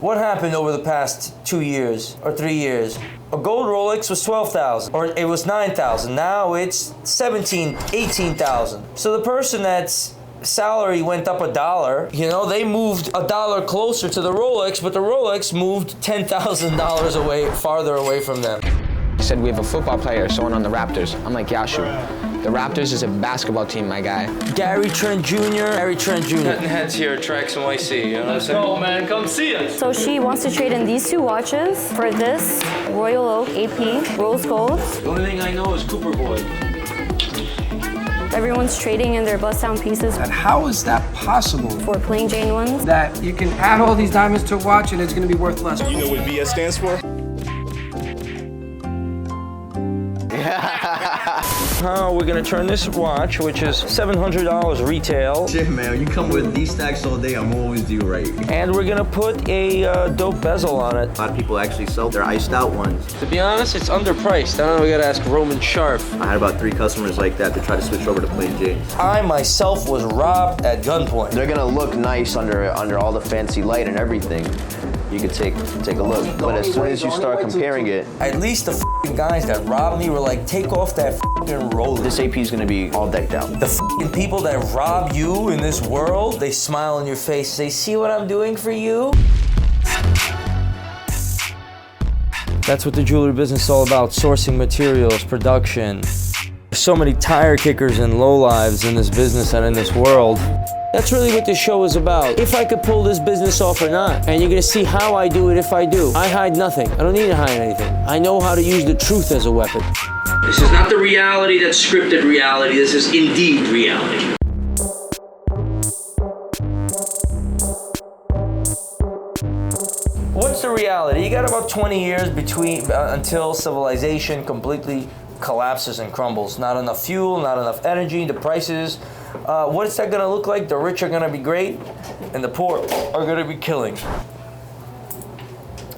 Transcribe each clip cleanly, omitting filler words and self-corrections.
What happened over the past 2 years or 3 years? A gold Rolex was 12,000 or it was 9,000. Now it's 17, 18,000. So the person that's salary went up $1, you know, they moved $1 closer to the Rolex, but the Rolex moved $10,000 away, farther away from them. He said, we have a football player, someone on the Raptors. I'm like, Yashu, the Raptors is a basketball team, my guy. Trent Jr. Heads here at TraxNYC, you know what I'm saying? Let's go, man, come see us. So she wants to trade in these two watches for this Royal Oak AP rose gold. The only thing I know is Cooper Boy. Everyone's trading in their bust down pieces And how is that possible? for plain Jane ones. That you can add all these diamonds to a watch and it's gonna be worth less. You know what BS stands for? How we're gonna turn this watch, which is $700 retail. Shit, man, you come with these stacks all day, I'm always do right. And we're gonna put a dope bezel on it. A lot of people actually sell their iced out ones. To be honest, it's underpriced. I don't know, we gotta ask Roman Sharp. I had about 3 customers like that to try to switch over to plain Jane. I myself was robbed at gunpoint. They're gonna look nice under all the fancy light and everything. You could take a look, but as soon as you start comparing it, At least the f***ing guys that robbed me were like, take off that f***ing Rolex. this AP is gonna be all decked out. The f***ing people that rob you in this world, they smile on your face. They see what I'm doing for you. That's what the jewelry business is all about, sourcing materials, production. There's so many tire kickers and lowlives in this business and in this world. That's really what this show is about. If I could pull this business off or not. And you're gonna see how I do it if I do. I hide nothing. I don't need to hide anything. I know how to use the truth as a weapon. This is not the reality that's scripted reality. This is indeed reality. What's the reality? You got about 20 years between until civilization completely collapses and crumbles. Not enough fuel, not enough energy, the prices. What's that gonna look like? The rich are gonna be great, and the poor are gonna be killing.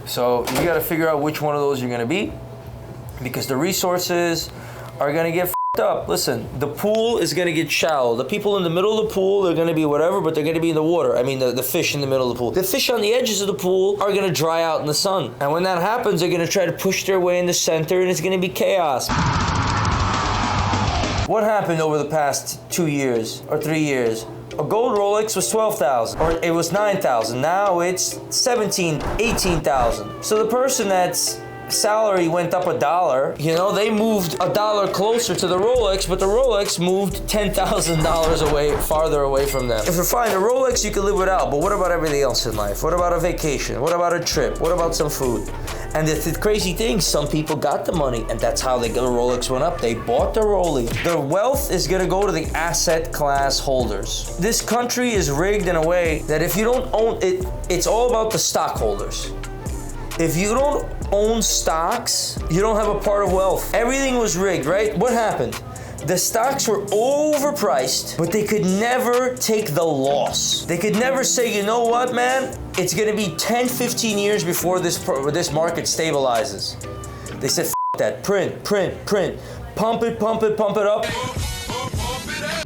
So you gotta figure out which one of those you're gonna be, because the resources are gonna get f***ed up. Listen, the pool is gonna get shallow. The people in the middle of the pool, they're gonna be whatever, but they're gonna be in the water. I mean, the fish in the middle of the pool. The fish on the edges of the pool are gonna dry out in the sun. And when that happens, they're gonna try to push their way in the center, and it's gonna be chaos. What happened over the past 2 years or 3 years? A gold Rolex was 12,000 or it was 9,000. Now it's 17, 18,000. So the person that's salary went up $1, you know, they moved $1 closer to the Rolex, but the Rolex moved $10,000 away, farther away from them. If you're fine, a Rolex you can live without, but what about everything else in life? What about a vacation? What about a trip? What about some food? And the crazy thing, some people got the money, and that's how the Rolex went up. They bought the Rolex. The wealth is gonna go to the asset class holders. This country is rigged in a way that if you don't own it, it's all about the stockholders. If you don't own stocks, you don't have a part of wealth. Everything was rigged, right? What happened? The stocks were overpriced, but they could never take the loss. They could never say, you know what, man? It's gonna be 10, 15 years before this market stabilizes. They said, F that, print, pump it up.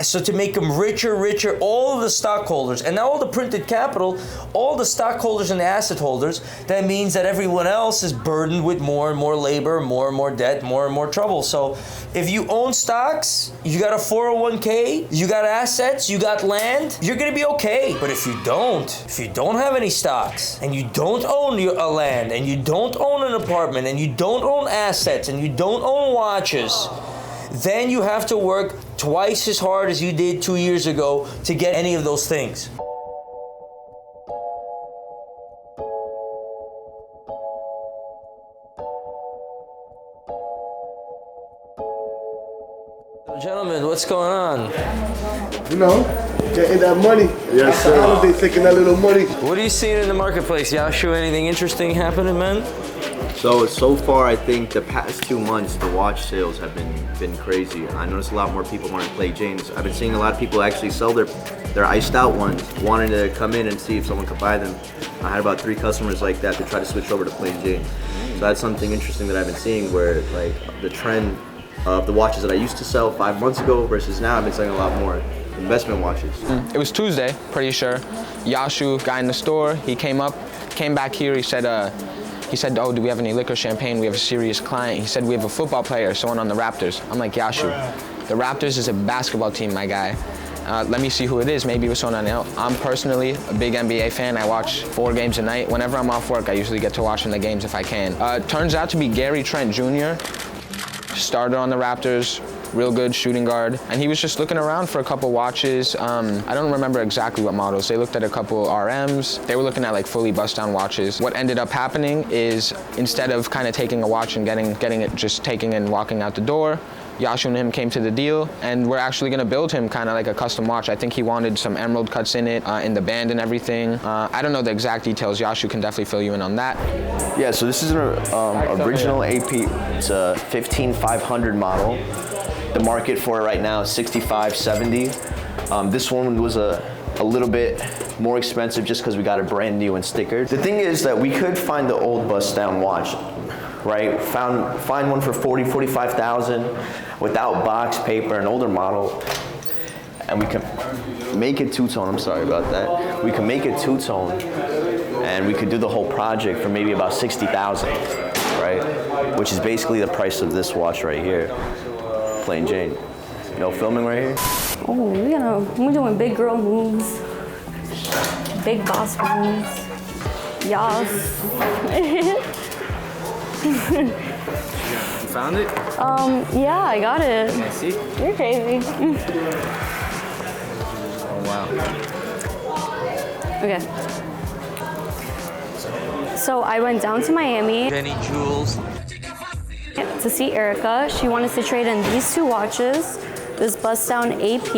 So to make them richer, all of the stockholders, and now all the printed capital, all the stockholders and the asset holders, that means that everyone else is burdened with more and more labor, more and more debt, more and more trouble. So if you own stocks, you got a 401k, you got assets, you got land, you're gonna be okay. But if you don't have any stocks, and you don't own a land, and you don't own an apartment, and you don't own assets, and you don't own watches, then you have to work twice as hard as you did 2 years ago to get any of those things. Gentlemen, what's going on? You know, getting that money. Yes, sir. Holiday, taking that little money. What are you seeing in the marketplace, Yashu? Anything interesting happening, man? So far, I think the past 2 months, the watch sales have been crazy. I noticed a lot more people wanting to play Janes. I've been seeing a lot of people actually sell their iced out ones, wanting to come in and see if someone could buy them. I had about 3 customers like that to try to switch over to plain Janes. So that's something interesting that I've been seeing, where like the trend of the watches that I used to sell 5 months ago versus now, I've been selling a lot more investment watches. It was Tuesday, pretty sure. Yashu, guy in the store, he came up, Came back here, he said, oh, do we have any liquor champagne? We have a serious client. He said, we have a football player, someone on the Raptors. I'm like, Yashu, the Raptors is a basketball team, my guy. Let me see who it is. Maybe it was someone I know. I'm personally a big NBA fan. I watch 4 games a night. Whenever I'm off work, I usually get to watching the games if I can. Turns out to be Gary Trent Jr. Started on the Raptors, real good shooting guard. And he was just looking around for a couple watches. I don't remember exactly what models. They looked at a couple RMs. They were looking at like fully bust down watches. What ended up happening is instead of kind of taking a watch and getting it just taking and walking out the door, Yashu and him came to the deal, and we're actually gonna build him kind of like a custom watch. I think he wanted some emerald cuts in it, in the band and everything. I don't know the exact details. Yashu can definitely fill you in on that. Yeah, so this is an original AP. It's a 15500 model. The market for it right now is $65.70. This one was a little bit more expensive just because we got it brand new and stickered. The thing is that we could find the old bust down watch, right? Find one for 40, 45,000 without box, paper, an older model, and we can make it two-tone. I'm sorry about that. We can make it two-tone, and we could do the whole project for maybe about 60,000, right? Which is basically the price of this watch right here. Plain Jane. No filming right here? Oh, we're doing big girl moves. Big boss moves. Yas. You found it? Yeah, I got it. Can I see? You're crazy. Oh, wow. Okay. So I went down to Miami Jeni jewels. to see Erica. She wanted to trade in these 2 watches, this bust down AP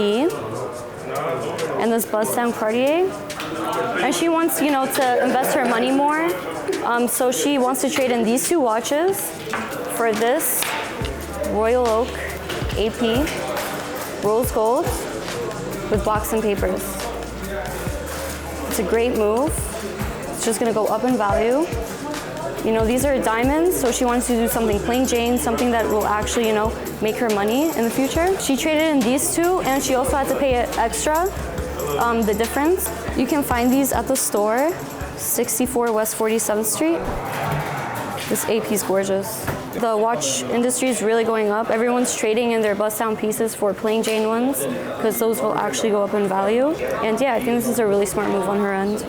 and this bust down Cartier. And she wants, you know, to invest her money more. So she wants to trade in these 2 watches for this Royal Oak AP rose gold with blocks and papers. It's a great move. It's just gonna go up in value. You know, these are diamonds, so she wants to do something plain Jane, something that will actually, you know, make her money in the future. She traded in these 2, and she also had to pay it extra, the difference. You can find these at the store, 64 West 47th Street. This AP is gorgeous. The watch industry is really going up. Everyone's trading in their bust down pieces for plain Jane ones, because those will actually go up in value. And yeah, I think this is a really smart move on her end.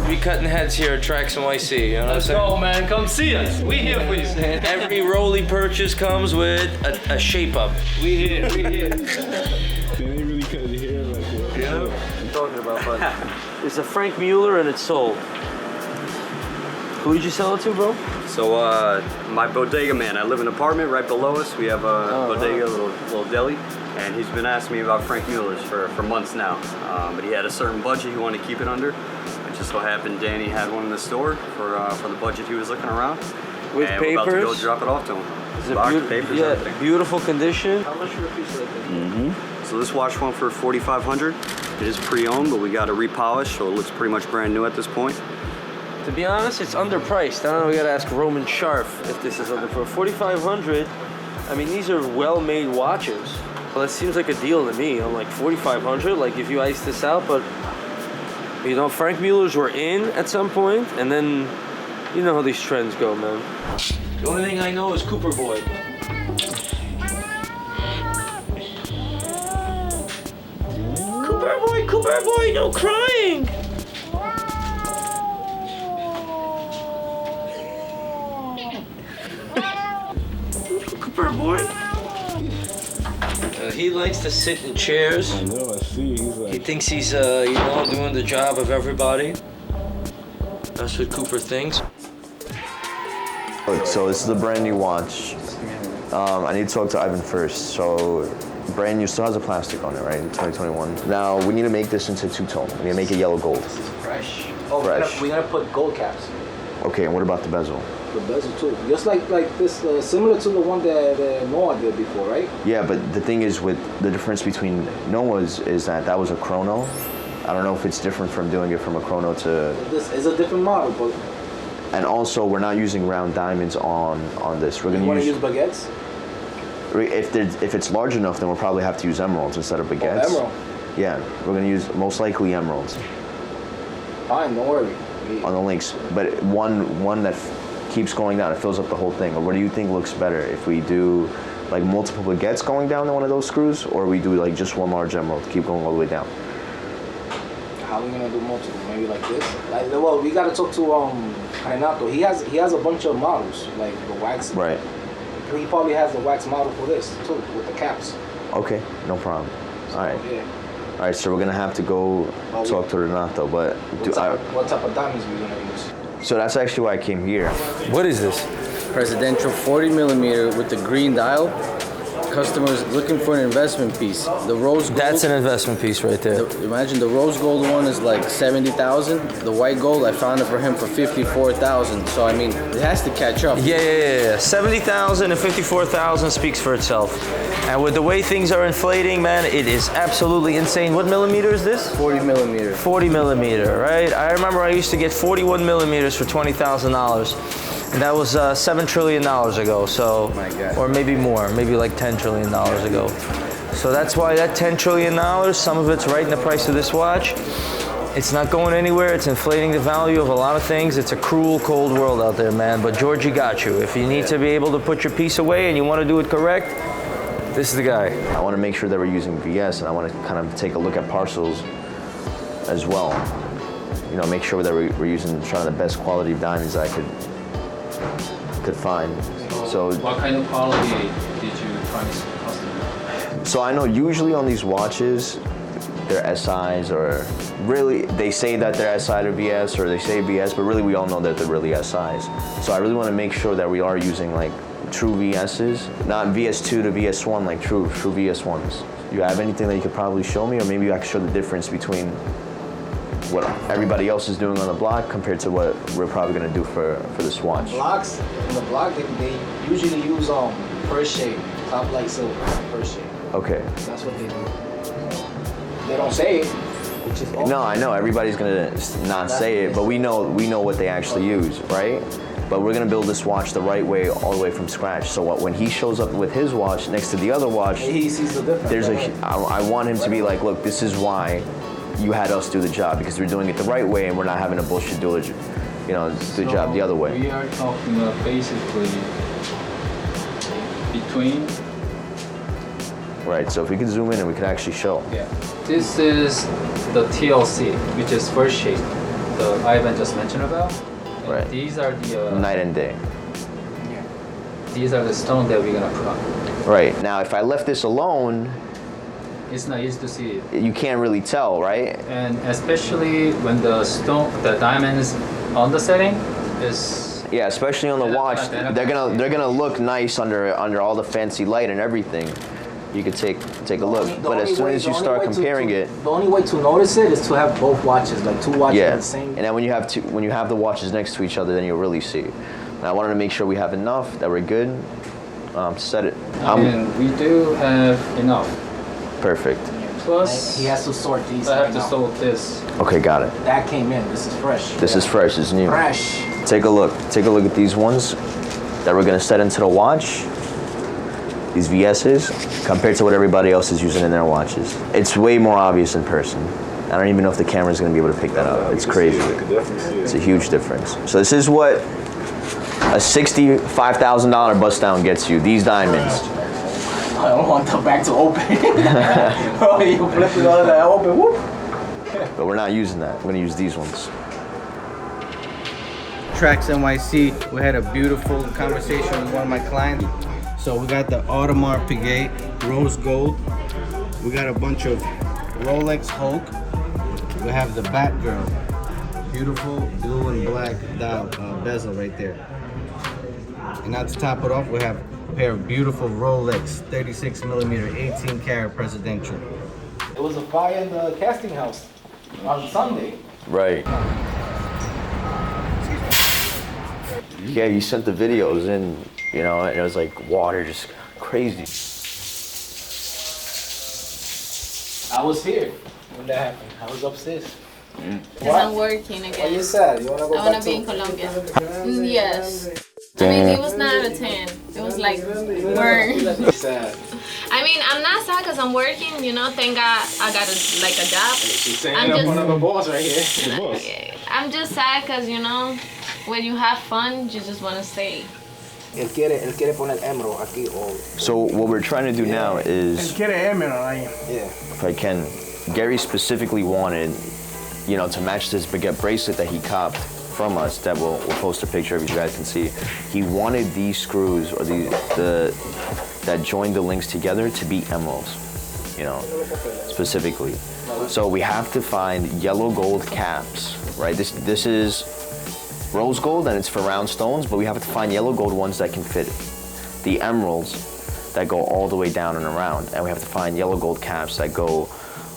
We cutting heads here at TraxNYC, you know what I'm saying? Let's go, man. Come see us. We here for you. Every Rolly purchase comes with a shape up. We here. We here. They really cut it here like that. Yeah, I'm talking about, but it's a Frank Mueller and it's sold. Who did you sell it to, bro? So, my bodega man. I live in an apartment right below us. We have a bodega, a little deli, and he's been asking me about Frank Mueller's for months now. But he had a certain budget he wanted to keep it under. It just so happened Danny had one in the store for the budget he was looking around. With and papers? we're about to go drop it off to him. Is it papers, yeah, everything. beautiful condition. How much for a piece like that? Mm-hmm. So this watch went for $4,500. It is pre-owned, but we got it repolished, so it looks pretty much brand new at this point. To be honest, it's underpriced. I don't know, we gotta ask Roman Scharf if this is under for $4,500. I mean, these are well-made watches. Well, that seems like a deal to me. I'm like $4,500. Like if you ice this out, but you know, Frank Mueller's were in at some point, and then you know how these trends go, man. The only thing I know is Cooper Boy. Cooper Boy, no crying. Cooper Boy. He likes to sit in chairs. I know, I see. He's like... He thinks he's, you know, doing the job of everybody. That's what Cooper thinks. So this is a brand new watch. I need to talk to Ivan first. So brand new, still has a plastic on it, right? 2021. Now we need to make this into two-tone. We need to make it yellow gold. Fresh. Oh, Fresh. we gotta put gold caps. Okay, and what about the bezel? The bezel too. Just like this, similar to the one that Noah did before, right? Yeah, but the thing is, with the difference between Noah's is that was a chrono. I don't know if it's different from doing it from a chrono to. This is a different model, but. And also, we're not using round diamonds on this. We're gonna use baguettes. If it's large enough, then we'll probably have to use emeralds instead of baguettes. Oh, emerald. Yeah, we're gonna use most likely emeralds. fine, don't worry. On the links, but one that keeps going down, it fills up the whole thing. Or what do you think looks better? If we do like multiple baguettes going down to one of those screws, or we do like just one large emerald to keep going all the way down? How are we gonna do multiple? Maybe like this? Like, well, we gotta talk to Renato. He has a bunch of models, like the wax. Right. He probably has the wax model for this too, with the caps. Okay, no problem. All right. Yeah. All right, so we're gonna have to go talk to Renato, but What type of diamonds we gonna use? so that's actually why I came here. What is this? Presidential 40 millimeter with the green dial. Customers looking for an investment piece. The rose gold. That's an investment piece right there. Imagine the rose gold one is like 70,000. The white gold, I found it for him for 54,000. So I mean, it has to catch up. Yeah. 70,000 and 54,000 speaks for itself. And with the way things are inflating, man, it is absolutely insane. What millimeter is this? 40 millimeter. 40 millimeter, right? I remember I used to get 41 millimeters for $20,000. And that was $7 trillion ago, so, my God. Or maybe more, maybe like $10 trillion ago. So that's why that $10 trillion, some of it's right in the price of this watch. It's not going anywhere. It's inflating the value of a lot of things. It's a cruel, cold world out there, man. But Georgie got you. If you need to be able to put your piece away and you want to do it correct, this is the guy. I want to make sure that we're using VS, and I want to kind of take a look at parcels as well. You know, make sure that we're using, trying the best quality of diamonds I could find. So what kind of quality did you try to custom? So I know usually on these watches, they're SIs, or really they say that they're SI to VS, or they say VS, but really we all know that they're really SIs. So I really want to make sure that we are using like true VSs, not VS2 to VS1, like true VS1s. You have anything that you could probably show me, or maybe I could show the difference between what everybody else is doing on the block compared to what we're probably gonna do for this watch. In the block, they usually use first shade, top light silver, first shade. Okay. That's what they do. They don't say it, which is no, I know everybody's gonna not say it, but we know what they actually use, right? But we're gonna build this watch the right way, all the way from scratch. So when he shows up with his watch next to the other watch, he sees the difference. I want him to be like, look, this is why you had us do the job, because we're doing it the right way and we're not having a bullshit do the job the other way. We are talking basically between. Right, so if we can zoom in and we can actually show. Yeah. This is the TLC, which is first shade, the Ivan just mentioned about. And right. These are the night and day. These are the stones that we're gonna put on. Right, now if I left this alone, it's not easy to see it. You can't really tell, right? And especially when the diamonds on the setting is. Yeah, especially on the watch, they're gonna look nice under all the fancy light and everything. You could take a look, but as soon as you start comparing it, the only way to notice it is to have both watches, like two watches the same. And then when you have the watches next to each other, then you'll really see. And I wanted to make sure we have enough, that we're good. Set it. And we do have enough. Perfect. Plus, he has to sort these. I have to sort this. Okay, got it. That came in. This is fresh. This is fresh. It's new. Fresh. Take a look. Take a look at these ones that we're gonna set into the watch. These VSs compared to what everybody else is using in their watches. It's way more obvious in person. I don't even know if the camera's gonna be able to pick that up. It's crazy. It's a huge difference. So this is what a $65,000 bust down gets you. These diamonds. I don't want the back to open. Oh, you flip it all that open, whoop. But we're not using that. We're gonna use these ones. TraxNYC, we had a beautiful conversation with one of my clients. So we got the Audemars Piguet rose gold. We got a bunch of Rolex Hulk. We have the Batgirl. Beautiful blue and black dial bezel right there. And now to top it off, we have a pair of beautiful Rolex 36 millimeter 18 karat presidential. It was a fire in the casting house on Sunday. Right. Yeah, you sent the videos in, and it was like water, just crazy. I was here when that happened. I was upstairs. Because I'm working again. What you said? You want to go I want to be in Colombia. Yes. I mean, it was 9 out of 10. It It was like burned. Sad. I mean, I'm not sad because I'm working, you know, thank God I got a job. She's saying up one of the boss right here. The boss. I'm just sad because, you know, when you have fun, you just want to stay. Él quiere poner emerald aquí. So what we're trying to do now is, Él quiere emerald ahí. Yeah. if I can, Gary specifically wanted, you know, to match this baguette bracelet that he copped from us, that we'll post a picture of, you guys can see. He wanted these screws, or that join the links together, to be emeralds, you know, specifically. So we have to find yellow gold caps, right? This is rose gold and it's for round stones, but we have to find yellow gold ones that can fit the emeralds that go all the way down and around. And we have to find yellow gold caps that go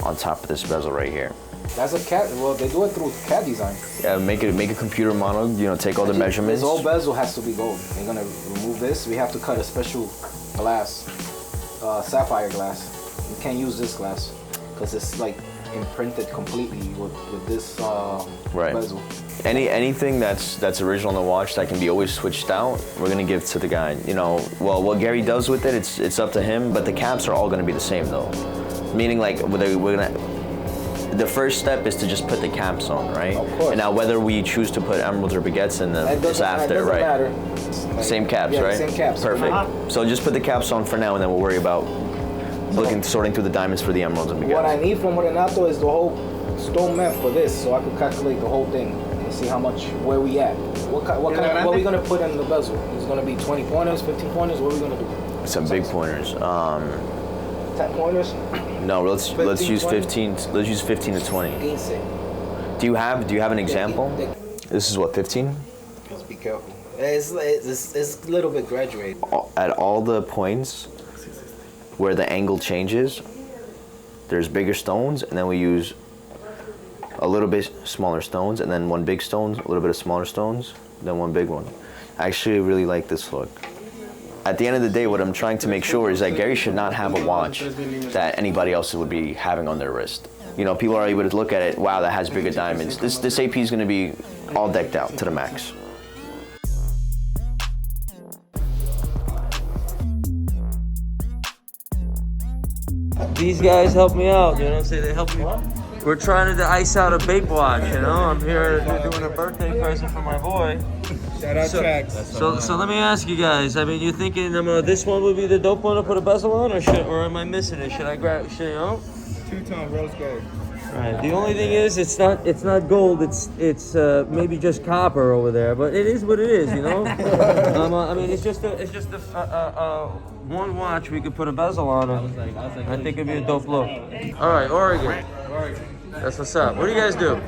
on top of this bezel right here. That's a cat. Well, they do it through CAD design. Yeah, make a computer model, you know, take all the measurements. This whole bezel has to be gold. They're gonna remove this. We have to cut a special glass, sapphire glass. You can't use this glass because it's like imprinted completely with this bezel. Anything that's original on the watch that can be always switched out, we're gonna give to the guy. You know, well, what Gary does with it, it's up to him. But the caps are all gonna be the same though. Meaning, like, we're gonna. The first step is to just put the caps on, right? Of course. And now whether we choose to put emeralds or baguettes in them is after, right? Matter. Like, same caps, right? Same caps. Perfect. So just put the caps on for now, and then we'll worry about sorting through the diamonds for the emeralds and baguettes. What I need from Renato is the whole stone map for this, so I could calculate the whole thing and see how much, where we at. What are we gonna put in the bezel? It's gonna be 20 pointers, 15 pointers. What are we gonna do? Some big pointers. 10 pointers. No, let's use 15. Let's use 15 to 20. Do you have an example? This is what, 15? Just be careful. It's a little bit graduated. At all the points where the angle changes, there's bigger stones, and then we use a little bit smaller stones, and then one big stone, a little bit of smaller stones, then one big one. I actually really like this look. At the end of the day, what I'm trying to make sure is that Gary should not have a watch that anybody else would be having on their wrist. You know, people are able to look at it, wow, that has bigger diamonds. This AP is gonna be all decked out to the max. These guys help me out, you know what I'm saying? They help me. We're trying to ice out a Bape watch, you know? I'm here doing a birthday present for my boy. Shout out Trax. So let me ask you guys. I mean, you thinking this one would be the dope one to put a bezel on, or am I missing it? Should I grab? You know? Two-tone rose gold. Right. The only thing is, it's not gold. It's maybe just copper over there, but it is what it is, you know. I mean, it's just a one watch we could put a bezel on it. I think it'd be a dope look. All right, Oregon. That's what's up. What do you guys do?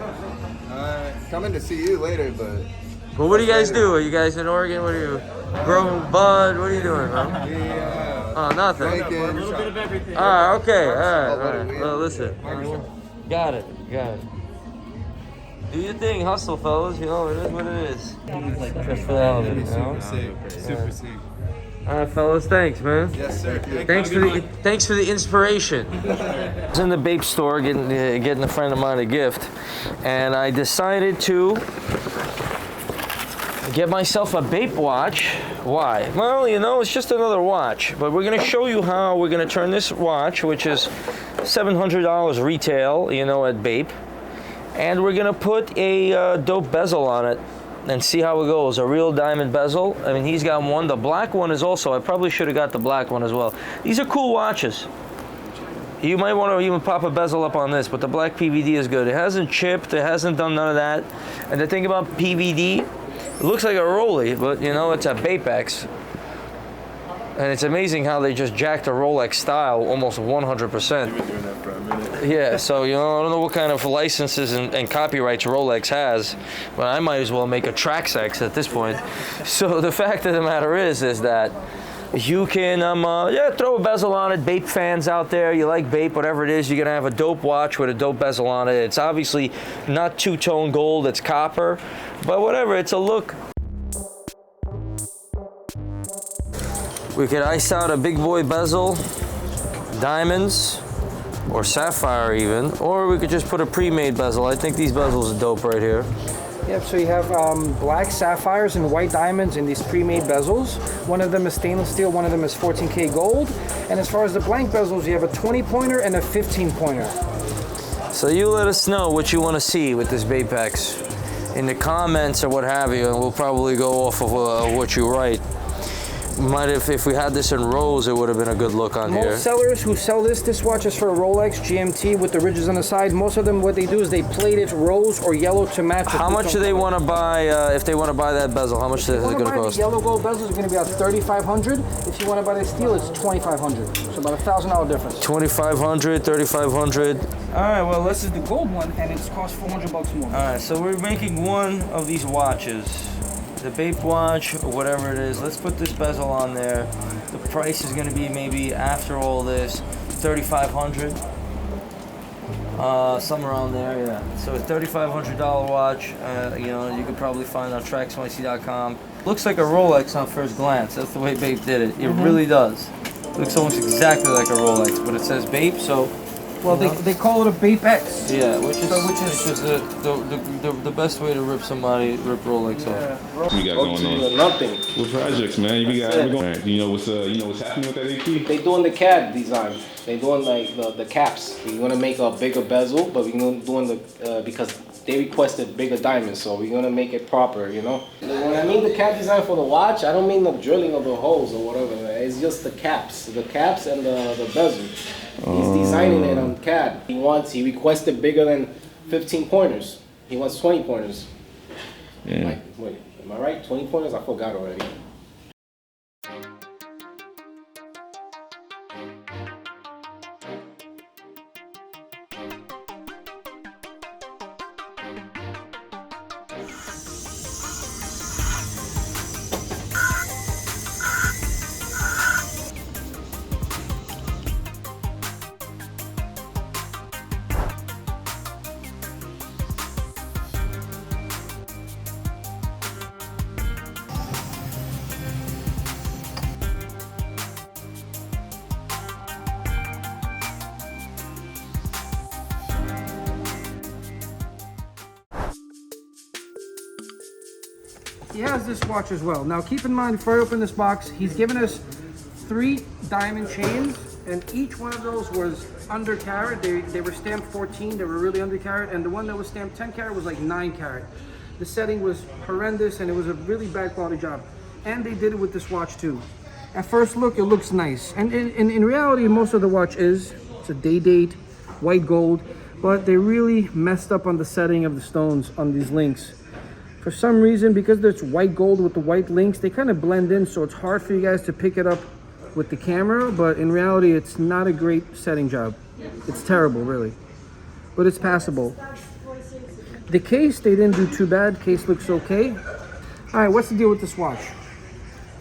Coming to see you later, but. Well, what do you guys do? Are you guys in Oregon? What are you growing bud? What are you doing, man? Oh, nothing. A little bit of everything. All right, okay, all right. Well, listen. Got it. Do your thing, hustle, fellas. You know, it is what it is. Just for the hell of it, you know? Super sick. All right, fellas, thanks, man. Yes, sir. Thanks for the inspiration. I was in the Bape store getting a friend of mine a gift, and I decided to get myself a Bape watch. Why? Well, you know, it's just another watch, but we're gonna show you how we're gonna turn this watch, which is $700 retail, you know, at Bape, and we're gonna put a dope bezel on it and see how it goes. A real diamond bezel. I mean, he's got one. The black one is also, I probably should have got the black one as well. These are cool watches. You might want to even pop a bezel up on this, but the black PVD is good. It hasn't chipped, it hasn't done none of that. And the thing about PVD, it looks like a Rolly, but you know, it's a Bapex. And it's amazing how they just jacked the Rolex style almost 100%. You've been doing that for a minute. Yeah, so, you know, I don't know what kind of licenses and copyrights Rolex has, but I might as well make a TraxNYC at this point. So the fact of the matter is that you can, throw a bezel on it. Bape fans out there, you like Bape, whatever it is, you're gonna have a dope watch with a dope bezel on it. It's obviously not two-tone gold, it's copper, but whatever, it's a look. We could ice out a big boy bezel, diamonds, or sapphire even, or we could just put a pre-made bezel. I think these bezels are dope right here. Yep, so you have black sapphires and white diamonds in these pre-made bezels. One of them is stainless steel, one of them is 14K gold. And as far as the blank bezels, you have a 20-pointer and a 15-pointer. So you let us know what you want to see with this Bapex in the comments or what have you, and we'll probably go off of what you write. Might if we had this in rows, it would have been a good look on here. Most sellers who sell this watch is for a Rolex GMT with the ridges on the side. Most of them, what they do is they plate it rose or yellow to match. How much do they want to buy, if they want to buy that bezel, how much is it going to cost? The yellow gold bezel is going to be about $3,500. If you want to buy the steel, it's $2,500. So about $1,000 difference. $2,500, $3,500. All right, well, this is the gold one, and it's cost $400 more. All right, so we're making one of these watches. The Bape watch or whatever it is. Let's put this bezel on there. The price is going to be maybe after all this $3,500, somewhere around there, yeah. So a $3,500 watch. You know, you could probably find on TraxNYC.com. Looks like a Rolex on first glance. That's the way Bape did it. It really does. Looks almost exactly like a Rolex, but it says Bape, so. Well, they call it a Bapex. Yeah, which is the best way to rip Rolex off. We got going on nothing. What projects, man? We going. You know what's happening with that AP? They doing the CAD design. They doing like the caps. We're gonna make a bigger bezel, but we're gonna doing the because they requested bigger diamonds, so we're gonna make it proper, you know. When I mean the CAD design for the watch, I don't mean the drilling of the holes or whatever. It's just the caps and the bezel. He's designing it on CAD. He requested bigger than 15 pointers. He wants 20 pointers. Yeah. Wait, am I right? 20 pointers? I forgot already. He has this watch as well. Now keep in mind, before I open this box, he's given us 3 diamond chains, and each one of those was under carat. They were stamped 14, they were really under carat, and the one that was stamped 10 carat was like 9 carat. The setting was horrendous, and it was a really bad quality job. And they did it with this watch too. At first look, it looks nice. And in reality, most of the watch it's a day date, white gold, but they really messed up on the setting of the stones on these links. For some reason, because it's white gold with the white links, they kind of blend in, so it's hard for you guys to pick it up with the camera, but in reality, it's not a great setting job. It's terrible, really, but it's passable. The case, they didn't do too bad. Case looks okay. All right, what's the deal with this watch?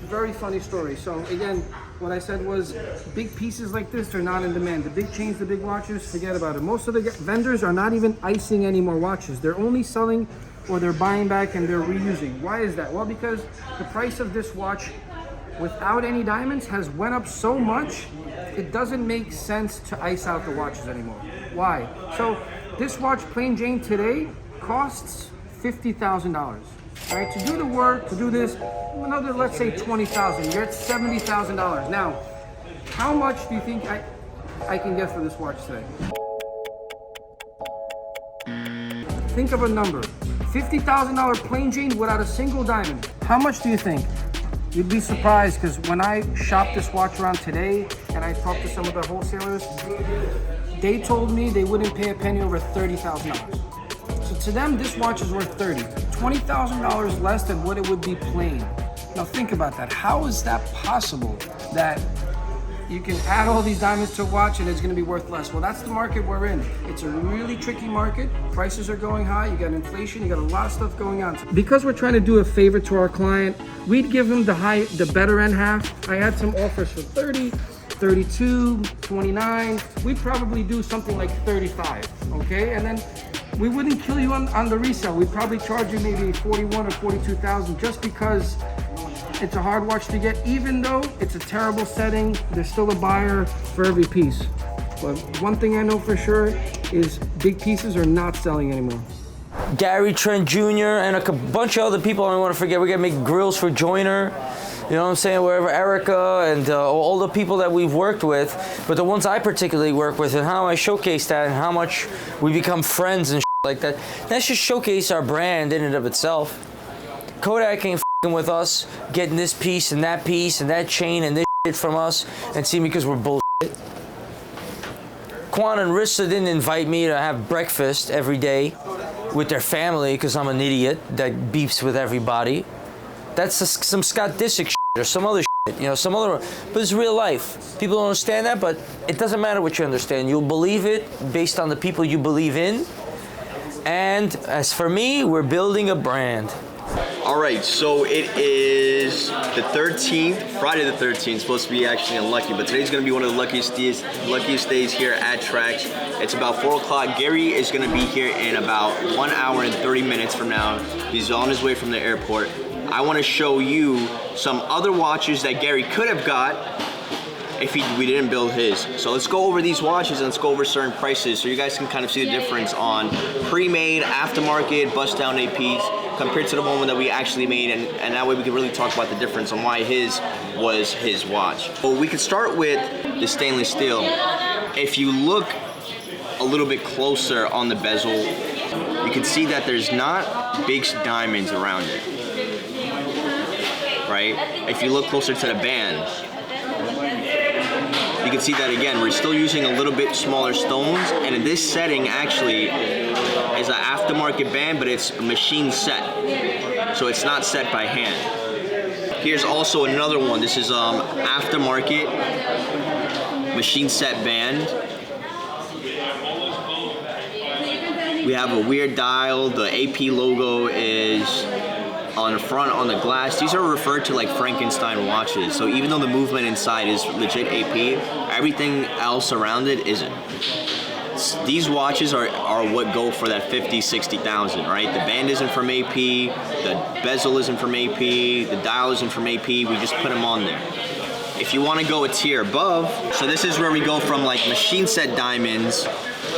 Very funny story. So again, what I said was big pieces like this are not in demand. The big chains, the big watches, forget about it. Most of the vendors are not even icing any more watches. They're only selling or they're buying back and they're reusing. Why is that? Well, because the price of this watch without any diamonds has went up so much, it doesn't make sense to ice out the watches anymore. Why? So this watch, plain Jane, today costs $50,000. All right, to do the work, to do this, another, let's say $20,000, you're at $70,000. Now, how much do you think I can get for this watch today? Think of a number. $50,000 plain Jane without a single diamond. How much do you think? You'd be surprised, because when I shopped this watch around today and I talked to some of the wholesalers, they told me they wouldn't pay a penny over $30,000. So to them, this watch is worth $20,000 less than what it would be plain. Now think about that. How is that possible that you can add all these diamonds to a watch and it's going to be worth less? Well, that's the market we're in. It's a really tricky market. Prices are going high. You got inflation. You got a lot of stuff going on. Because we're trying to do a favor to our client, we'd give him the better end half. I had some offers for 30, 32, 29. We'd probably do something like 35, okay? And then we wouldn't kill you on the resale. We'd probably charge you maybe 41 or 42,000 just because it's a hard watch to get. Even though it's a terrible setting, there's still a buyer for every piece. But one thing I know for sure is big pieces are not selling anymore. Gary Trent Jr. and a bunch of other people I don't want to forget. We're gonna make grills for Joyner. You know what I'm saying? Wherever Erica and all the people that we've worked with, but the ones I particularly work with and how I showcase that and how much we become friends and like that. That's just showcase our brand in and of itself. Kodak ain't with us, getting this piece and that chain and this shit from us and see me because we're bullshit. Quan and Rissa didn't invite me to have breakfast every day with their family because I'm an idiot that beeps with everybody. That's some Scott Disick shit or some other shit, you know, some other, but it's real life. People don't understand that, but it doesn't matter what you understand. You'll believe it based on the people you believe in. And as for me, we're building a brand. All right, so it is the 13th, Friday the 13th, supposed to be actually unlucky, but today's gonna be one of the luckiest days here at Trax. It's about 4 o'clock. Gary is gonna be here in about 1 hour and 30 minutes from now. He's on his way from the airport. I wanna show you some other watches that Gary could have got if we didn't build his. So let's go over these watches and let's go over certain prices so you guys can kind of see the difference on pre-made, aftermarket, bust-down APs compared to the one that we actually made, and that way we can really talk about the difference on why his was his watch. Well, we could start with the stainless steel. If you look a little bit closer on the bezel, you can see that there's not big diamonds around it, right? If you look closer to the band, you can see that again, we're still using a little bit smaller stones, and in this setting actually is an aftermarket band, but it's machine set, so it's not set by hand. Here's also another one. This is aftermarket machine set band. We have a weird dial. The AP logo is on the front on the glass. These are referred to like Frankenstein watches. So even though the movement inside is legit AP, everything else around it isn't. These watches are what go for that 50, 60,000, right? The band isn't from AP, the bezel isn't from AP, the dial isn't from AP, we just put them on there. If you want to go a tier above, so this is where we go from like machine set diamonds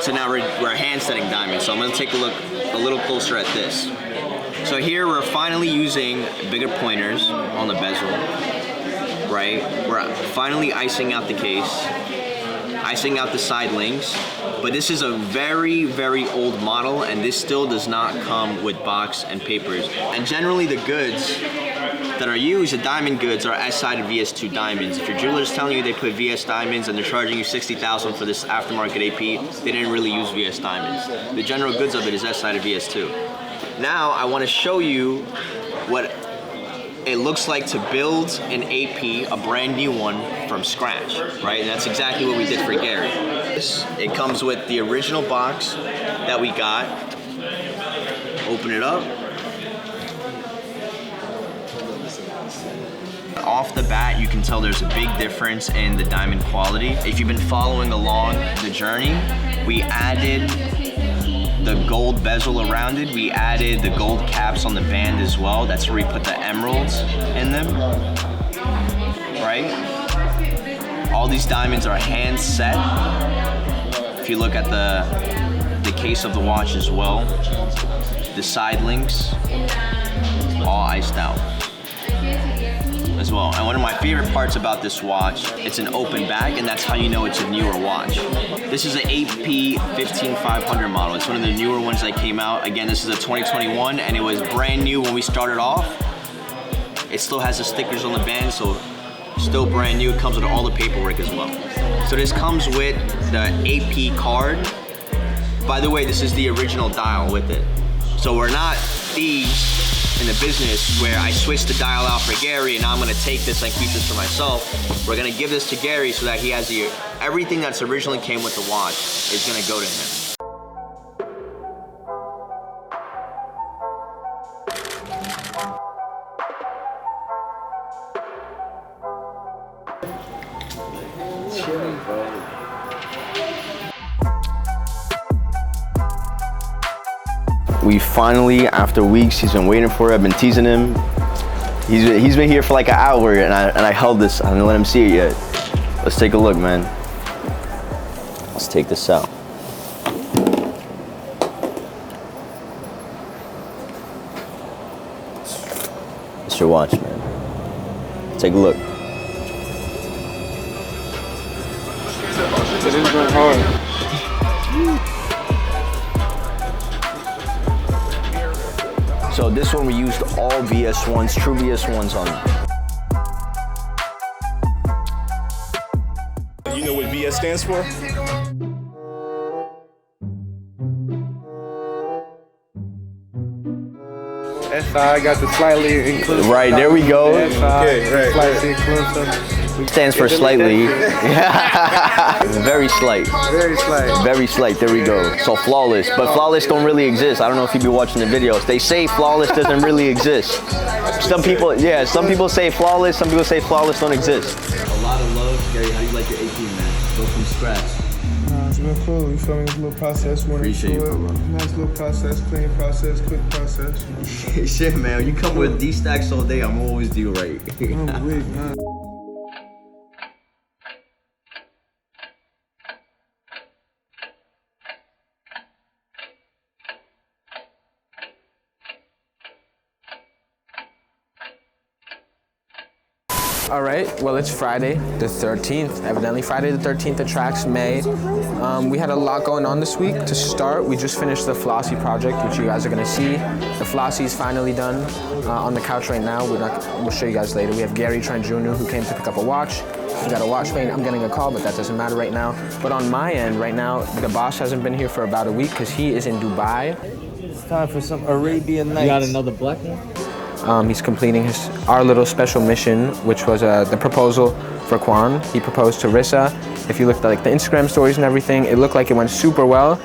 to now we're hand setting diamonds. So I'm going to take a look a little closer at this. So here we're finally using bigger pointers on the bezel, right? We're finally icing out the case, icing out the side links, but this is a very, very old model and this still does not come with box and papers. And generally the goods that are used, the diamond goods, are S-side VS2 diamonds. If your jeweler is telling you they put VS diamonds and they're charging you 60,000 for this aftermarket AP, they didn't really use VS diamonds. The general goods of it is S-side VS2. Now I want to show you what it looks like to build an AP, a brand new one, from scratch, right? And that's exactly what we did for Gary. It comes with the original box that we got. Open it up. Off the bat, you can tell there's a big difference in the diamond quality. If you've been following along the journey, we added the gold bezel around it. We added the gold caps on the band as well. That's where we put the emeralds in them, right? All these diamonds are hand set. If you look at the case of the watch as well, the side links, all iced out as well. And one of my favorite parts about this watch, it's an open back, and that's how you know it's a newer watch. This is an AP 15500 model. It's one of the newer ones that came out. Again, this is a 2021, and it was brand new when we started off. It still has the stickers on the band, so still brand new. It comes with all the paperwork as well. So this comes with the AP card. By the way, this is the original dial with it. So we're not thieves in the business where I switched the dial out for Gary and now I'm gonna take this and keep this for myself. We're gonna give this to Gary so that he has everything that's originally came with the watch is gonna go to him. We finally, after weeks, he's been waiting for it. I've been teasing him. He's been here for like an hour, and I held this. I didn't let him see it yet. Let's take a look, man. Let's take this out. It's your watch, man. Take a look. It is going hard. So this one we used all VS1s, true VS1s on. You know what VS stands for? SI got the slightly inclusive. Right, there we go. SI, slightly inclusive. Stands for slightly. Very slight. Very slight. Very slight, there we go. So flawless, but flawless don't really exist. I don't know if you've been watching the videos. They say flawless doesn't really exist. Some people, yeah, some people say flawless, some people say flawless don't exist. A lot of love. Gary, how do you like your AP, man? Go from scratch. It's real cool. You feel me? It's a little process. Appreciate you, bro. Nice little process, clean process, quick process. Shit, man. You come with D-stacks all day, I'm always do right. I'm weak, man. All right, well, it's Friday the 13th, evidently Friday the 13th at TraxNYC. We had a lot going on this week. To start, we just finished the Flossy project, which you guys are gonna see. The Flossy is finally done on the couch right now. We'll show you guys later. We have Gary, Trent Jr., who came to pick up a watch. We got a watch paint. I'm getting a call, but that doesn't matter right now. But on my end, right now, the boss hasn't been here for about a week because he is in Dubai. It's time for some Arabian Nights. You got another black one? He's completing our little special mission, which was the proposal for Quan. He proposed to Rissa. If you looked at like the Instagram stories and everything, it looked like it went super well.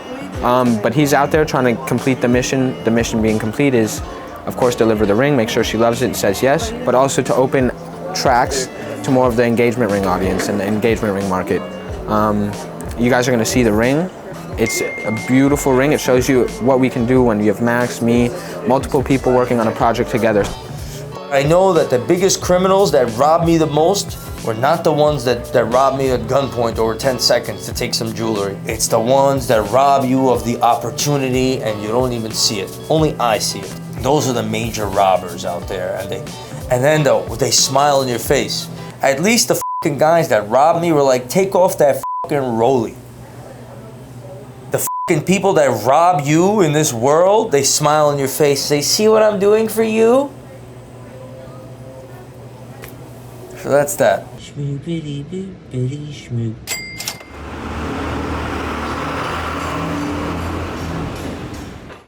But he's out there trying to complete the mission. The mission being complete is, of course, deliver the ring, make sure she loves it and says yes, but also to open Trax to more of the engagement ring audience and the engagement ring market. You guys are gonna see the ring. It's a beautiful ring. It shows you what we can do when you have Max, me, multiple people working on a project together. I know that the biggest criminals that robbed me the most were not the ones that robbed me at gunpoint over 10 seconds to take some jewelry. It's the ones that rob you of the opportunity and you don't even see it. Only I see it. Those are the major robbers out there, and then they smile in your face. At least the fucking guys that robbed me were like, take off that fucking rollie. People that rob you in this world, they smile in your face, say, see what I'm doing for you? So that's that.